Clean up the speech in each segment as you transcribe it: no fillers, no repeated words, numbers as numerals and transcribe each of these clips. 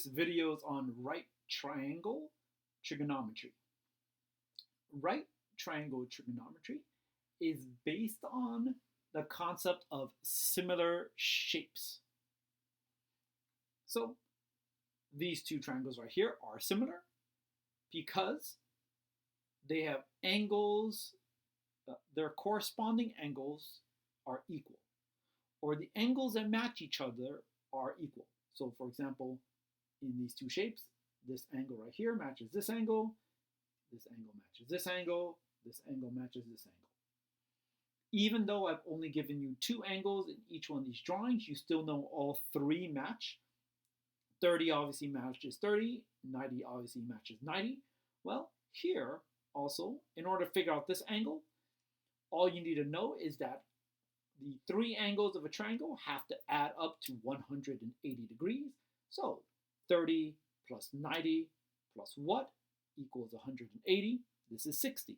This video is on right triangle trigonometry. Right triangle trigonometry is based on the concept of similar shapes. So these two triangles right here are similar because they have angles, their corresponding angles are equal, or the angles that match each other are equal. So for example, in these two shapes, this angle right here matches this angle matches this angle matches this angle. Even though I've only given you two angles in each one of these drawings, you still know all three match. 30 obviously matches 30, 90 obviously matches 90. Well, here also, in order to figure out this angle, all you need to know is that the three angles of a triangle have to add up to 180 degrees. So 30 plus 90 plus what equals 180? This is 60.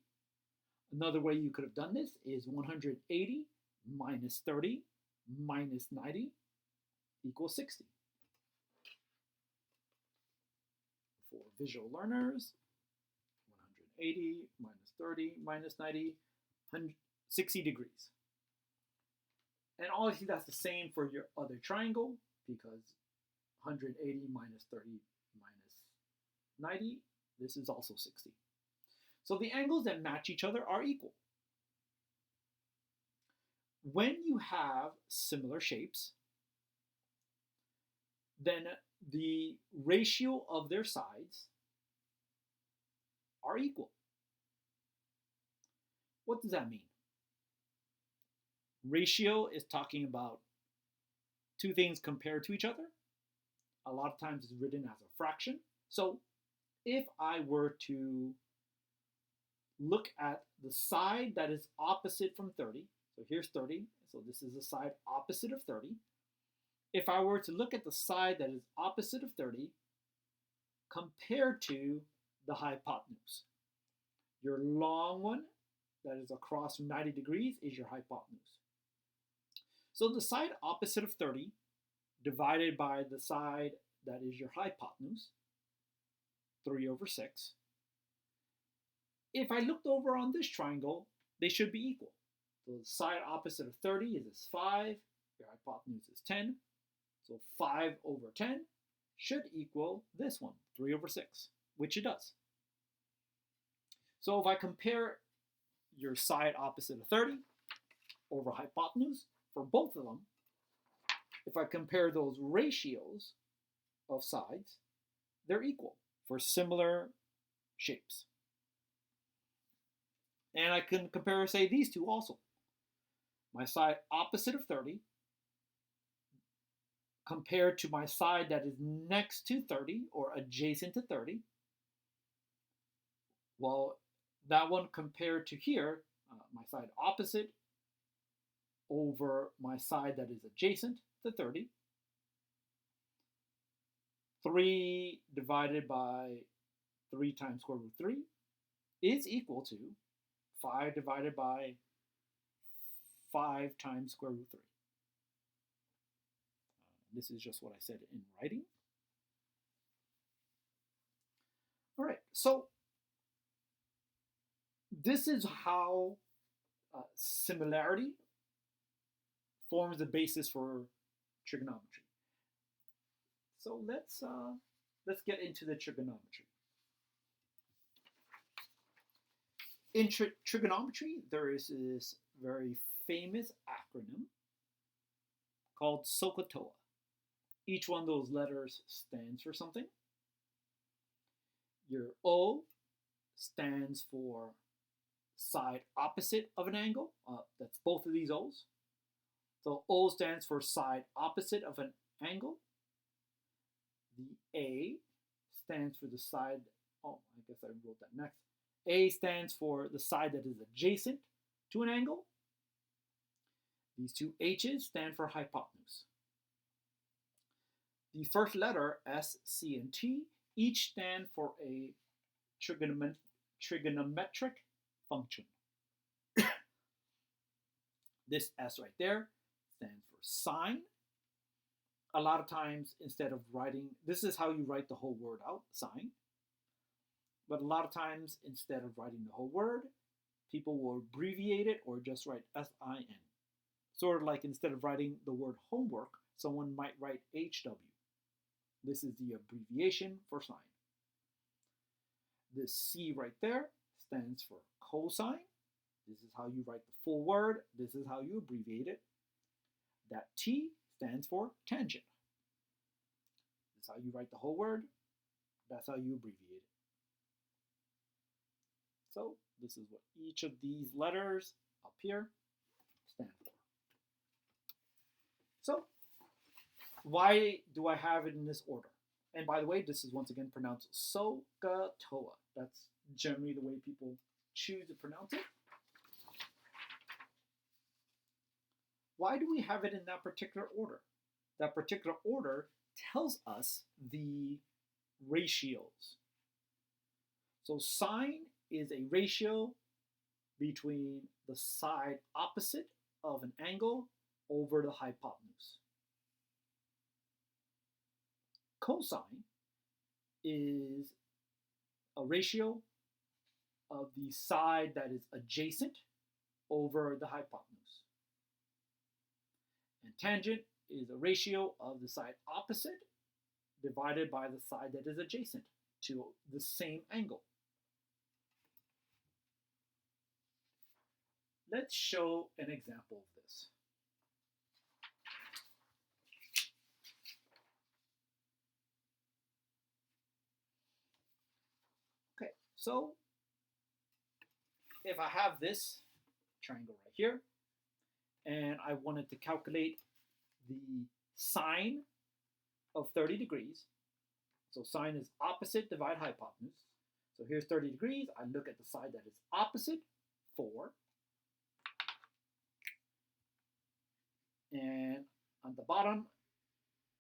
Another way you could have done this is 180 minus 30 minus 90 equals 60. For visual learners, 180 minus 30 minus 90, 60 degrees. And obviously that's the same for your other triangle, because 180 minus 30 minus 90, this is also 60. So the angles that match each other are equal. When you have similar shapes, then the ratio of their sides are equal. What does that mean? Ratio is talking about two things compared to each other. A lot of times it's written as a fraction. So if I were to look at the side that is opposite from 30, so here's 30, so this is the side opposite of 30. If I were to look at the side that is opposite of 30 compared to the hypotenuse, your long one that is across from 90 degrees is your hypotenuse. So the side opposite of 30 divided by the side that is your hypotenuse, 3 over 6. If I looked over on this triangle, they should be equal. So the side opposite of 30 is 5, your hypotenuse is 10. So 5 over 10 should equal this one, 3 over 6, which it does. So if I compare your side opposite of 30 over hypotenuse for both of them, if I compare those ratios of sides, they're equal for similar shapes. And I can compare, say, these two also. My side opposite of 30 compared to my side that is next to 30 or adjacent to 30. Well, that one compared to here, my side opposite over my side that is adjacent to 30. 3 divided by 3 times square root 3 is equal to 5 divided by 5 times square root 3. This is just what I said in writing. All right, so this is how similarity forms the basis for trigonometry. So let's get into the trigonometry. In trigonometry, there is this very famous acronym called SOHCAHTOA. Each one of those letters stands for something. Your O stands for side opposite of an angle. That's both of these O's. So O stands for side opposite of an angle. The A stands for the side, oh, I guess I wrote that next. A stands for the side that is adjacent to an angle. These two H's stand for hypotenuse. The first letter, S, C, and T, each stand for a trigonometric function. This S right there stands for sine. a lot of times instead of writing, this is how you write the whole word out, sine. But a lot of times instead of writing the whole word, people will abbreviate it or just write SIN. Sort of like instead of writing the word homework, someone might write HW. This is the abbreviation for sine. This C right there stands for cosine. This is how you write the full word. This is how you abbreviate it. That T stands for tangent. This is how you write the whole word. That's how you abbreviate it. So this is what each of these letters up here stand for. So why do I have it in this order? And by the way, this is once again pronounced SOHCAHTOA. That's generally the way people choose to pronounce it. Why do we have it in that particular order? That particular order tells us the ratios. So sine is a ratio between the side opposite of an angle over the hypotenuse. Cosine is a ratio of the side that is adjacent over the hypotenuse. And tangent is a ratio of the side opposite divided by the side that is adjacent to the same angle. Let's show an example of this. Okay, so if I have this triangle right here, and I wanted to calculate the sine of 30 degrees, so sine is opposite divide hypotenuse. So here's 30 degrees. I look at the side that is opposite, 4. And on the bottom,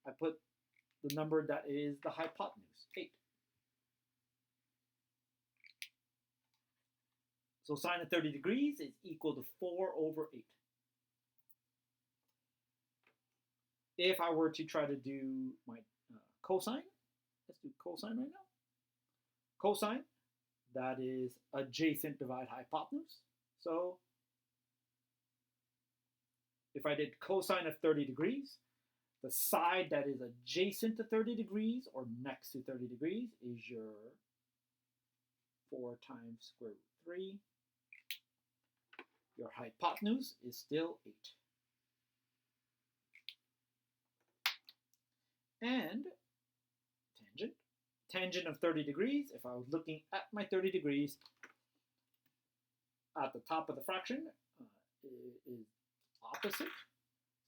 I put the number that is the hypotenuse, 8. So sine of 30 degrees is equal to 4 over 8. If I were to try to do my cosine, let's do cosine right now. Cosine, that is adjacent divide hypotenuse. So if I did cosine of 30 degrees, the side that is adjacent to 30 degrees or next to 30 degrees is your 4 times square root 3. Your hypotenuse is still 8. And tangent. Tangent of 30 degrees, if I was looking at my 30 degrees, at the top of the fraction is opposite.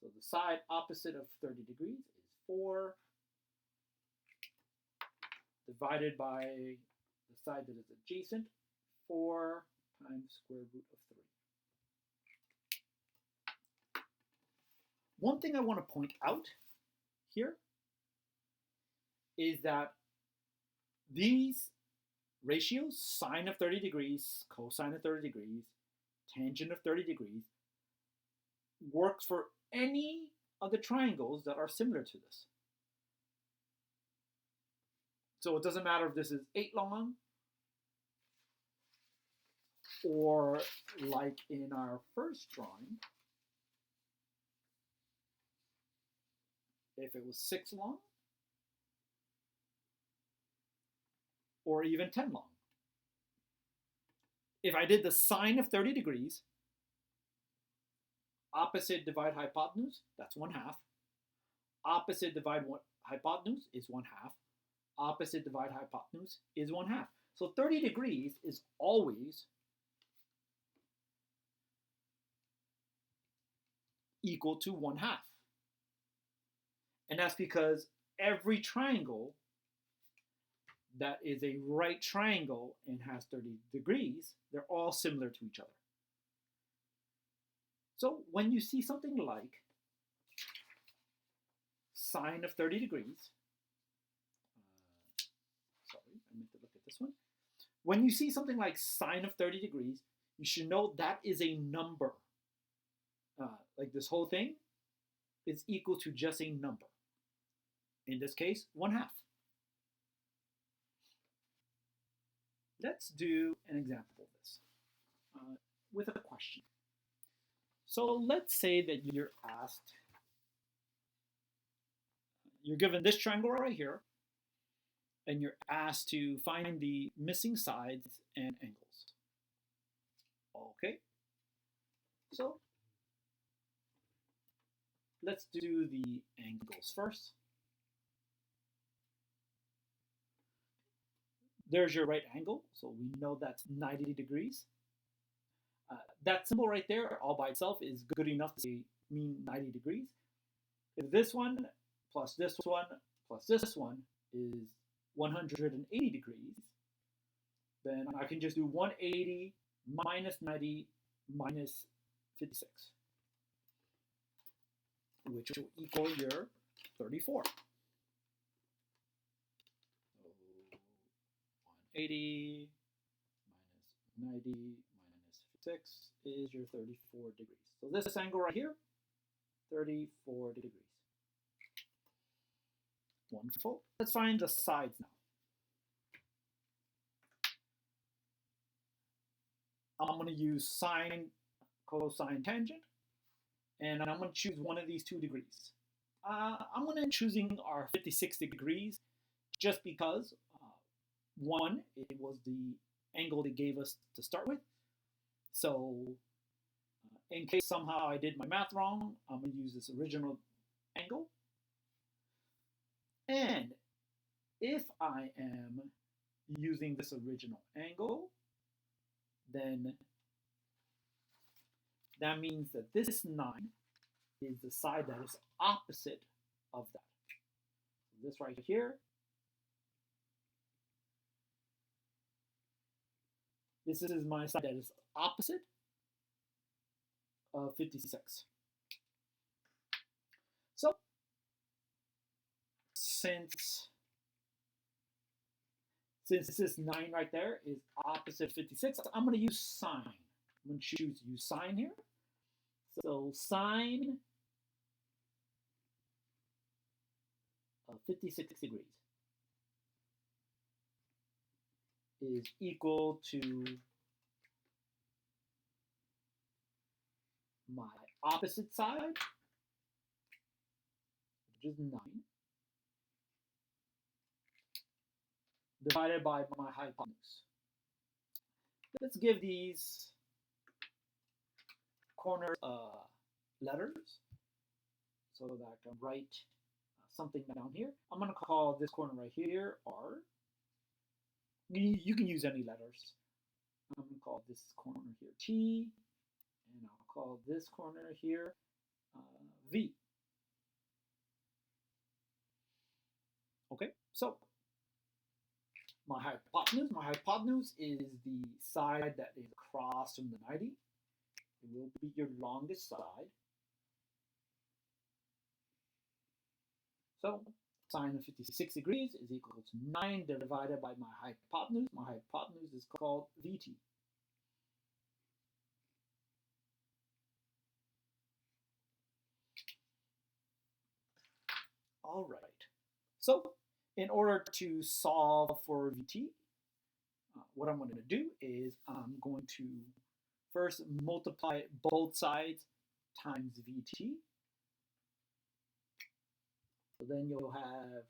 So the side opposite of 30 degrees is 4 divided by the side that is adjacent, 4 times square root of 3. One thing I want to point out here is that these ratios, sine of 30 degrees, cosine of 30 degrees, tangent of 30 degrees, works for any of the triangles that are similar to this. So it doesn't matter if this is 8 long or like in our first drawing, if it was 6 long, or even 10 long. If I did the sine of 30 degrees, opposite divide hypotenuse, that's 1/2. Opposite divide hypotenuse is 1/2. Opposite divide hypotenuse is 1/2. So 30 degrees is always equal to 1/2. And that's because every triangle that is a right triangle and has 30 degrees, they're all similar to each other. So when you see something like sine of 30 degrees, sorry, I meant to look at this one. When you see something like sine of 30 degrees, you should know that is a number. Like this whole thing is equal to just a number. In this case, 1/2. Let's do an example of this with a question. So let's say that you're asked, you're given this triangle right here, and you're asked to find the missing sides and angles. Okay, so let's do the angles first. There's your right angle, so we know that's 90 degrees. That symbol right there all by itself is good enough to mean 90 degrees. If this one plus this one plus this one is 180 degrees, then I can just do 180 minus 90 minus 56, which will equal your 34. So 180 minus 90 minus 56 is your 34 degrees. So this angle right here, 34 degrees. Wonderful. Let's find the sides now. I'm going to use sine, cosine, tangent, and I'm going to choose one of these 2 degrees. I'm going to choosing our 56 degrees just because, one, it was the angle they gave us to start with. So in case somehow I did my math wrong, I'm going to use this original angle. And if I am using this original angle, then that means that this 9 is the side that is opposite of that. So this right here, this is my side that is opposite of 56. So since this 9 right there is opposite 56, I'm going to use sine. I'm going to choose use sine here. So sine of 56 degrees is equal to my opposite side, which is 9, divided by my hypotenuse. Let's give these corners letters so that I can write something down here. I'm going to call this corner right here R. You can use any letters. I'm going to call this corner here T, and I'll call this corner here V. Okay, so my hypotenuse is the side that is across from the 90. It will be your longest side. So sine of 56 degrees is equal to 9 divided by my hypotenuse. My hypotenuse is called VT. All right. So in order to solve for VT, what I'm going to do is I'm going to first multiply both sides times VT. So then you'll have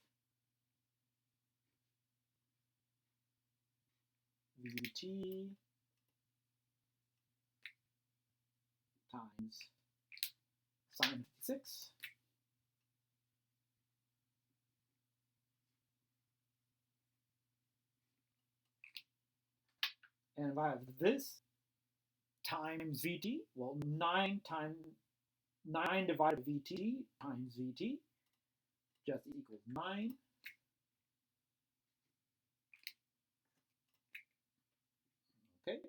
VT times sine 56. And if I have this times VT, well, 9 divided by VT times VT just equals 9. Okay.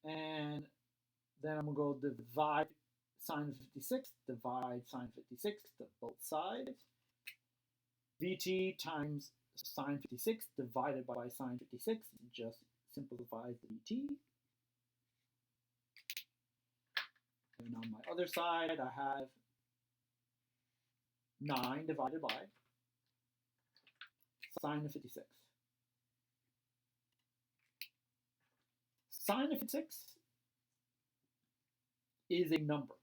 And then I'm going to go divide sine of 56, divide sine 56 to both sides. VT times sine 56 divided by sine 56 just simplifies the VT. And on my other side, I have 9 divided by sine of 56. Sine of 56 is a number.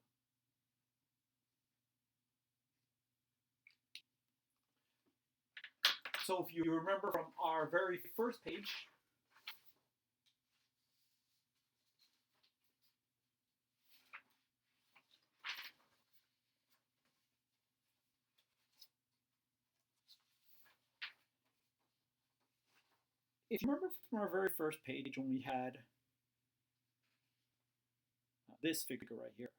So if you remember from our very first page, if you remember from our very first page when we had this figure right here.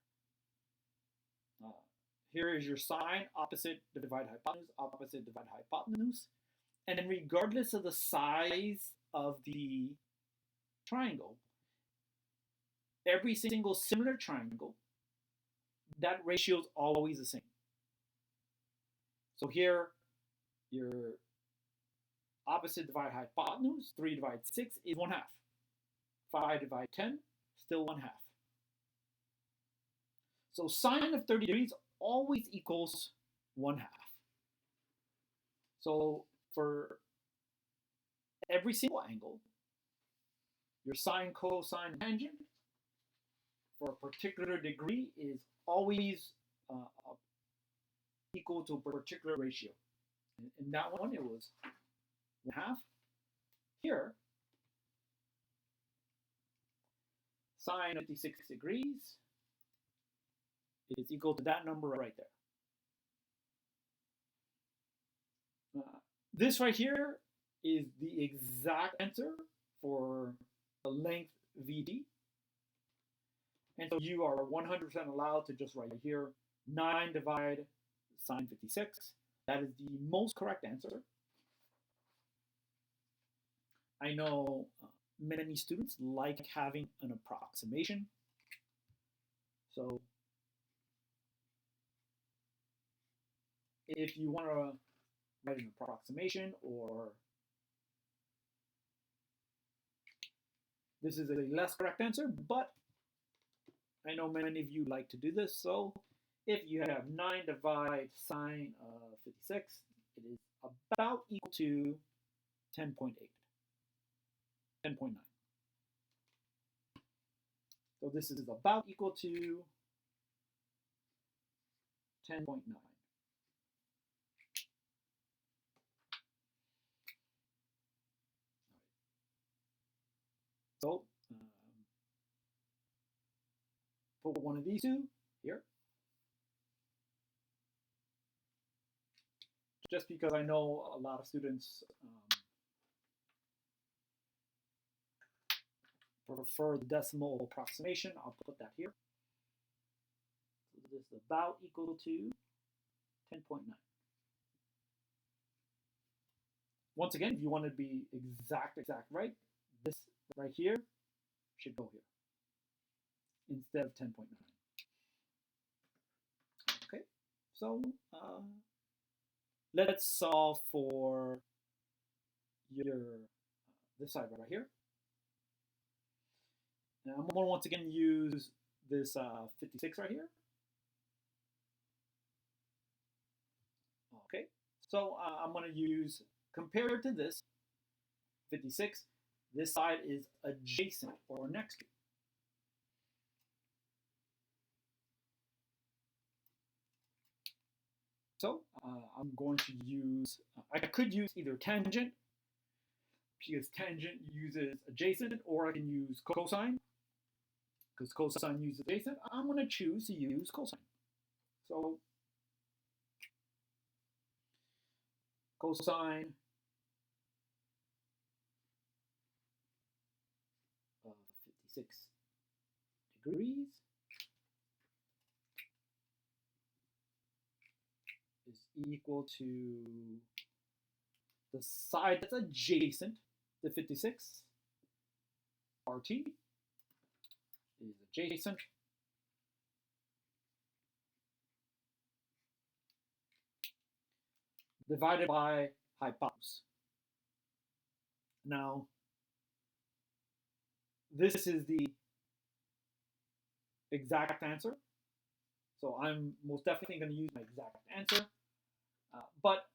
Here is your sine, opposite divide hypotenuse, opposite divide hypotenuse. And then regardless of the size of the triangle, every single similar triangle, that ratio is always the same. So here, your opposite divide hypotenuse, 3 divided 6 is 1/2. 5 divided 10, still 1/2. So sine of 30 degrees always equals 1/2. So for every single angle, your sine, cosine, tangent for a particular degree is always equal to a particular ratio. In that one, it was 1/2. Here, sine of 56 degrees is equal to that number right there. This right here is the exact answer for the length VD. And so you are 100% allowed to just write here 9 divided sine 56. That is the most correct answer. I know many students like having an approximation. So if you want to write an approximation, or this is a less correct answer, but I know many of you like to do this. So if you have 9 divided sine of 56, it is about equal to 10.8, 10.9. So this is about equal to 10.9. So put one of these two here. Just because I know a lot of students prefer the decimal approximation, I'll put that here. So this is about equal to 10.9. Once again, if you want to be exact right, this right here should go here instead of 10.9. Okay, so let's solve for your this side right here. Now I'm going to once again use this 56 right here. Okay, so I'm going to use, compared to this 56, this side is adjacent or next to. So I'm going to use, I could use either tangent, because tangent uses adjacent, or I can use cosine, because cosine uses adjacent. I'm going to choose to use cosine. So cosine of 56 degrees is equal to the side that's adjacent to 56, RT is adjacent, divided by hypotenuse. Now, this is the exact answer. So I'm most definitely going to use my exact answer. But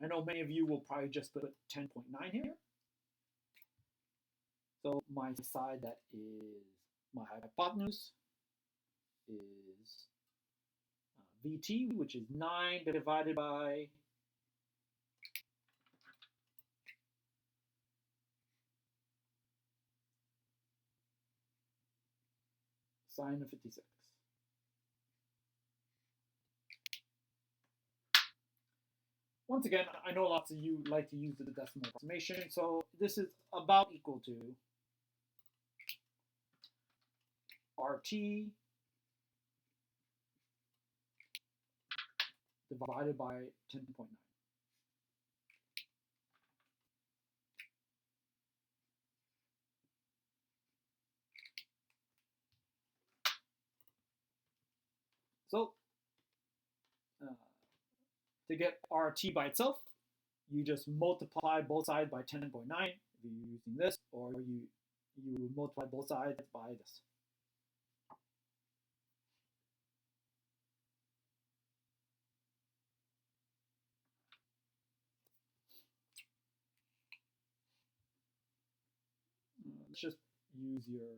I know many of you will probably just put 10.9 here. So my side that is my hypotenuse is VT, which is 9 divided by sine of 56. Once again, I know lots of you like to use the decimal approximation, so this is about equal to RT divided by 10.9. So to get RT by itself, you just multiply both sides by 10.9 if you're using this, or you multiply both sides by this. Let's just use your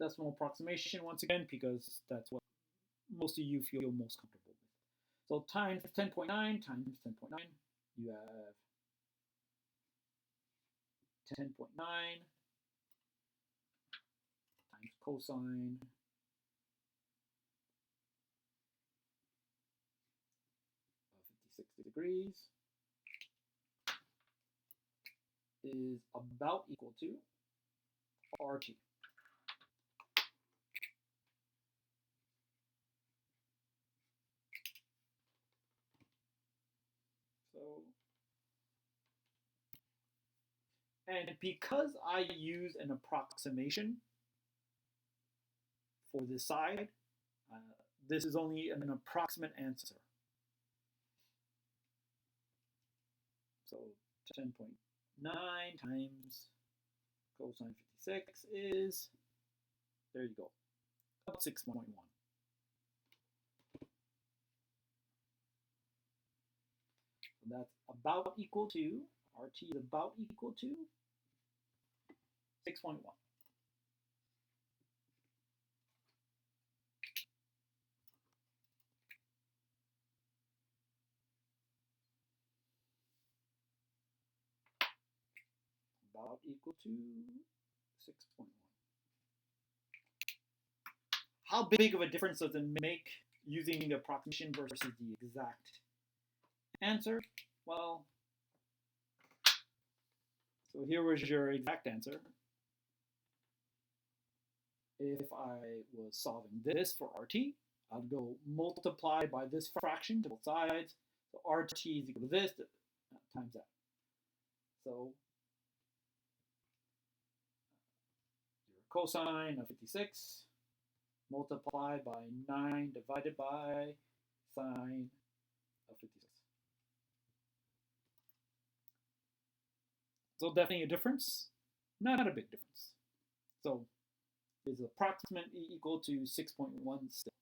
decimal approximation once again, because that's what most of you feel most comfortable with. So times 10.9 times 10.9, you have 10.9 times cosine of 56 degrees is about equal to RT. And because I use an approximation for this side, this is only an approximate answer. So 10.9 times cosine 56 is, there you go, about 6.1. So that's about equal to, RT is about equal to 6.1. About equal to 6.1. How big of a difference does it make using the approximation versus the exact answer? Well, so here was your exact answer. If I was solving this for RT, I'd go multiply by this fraction to both sides. So RT is equal to this times that. So your cosine of 56 multiplied by 9 divided by sine of 56. So definitely a difference, not a big difference. So is approximately equal to 6.1 still.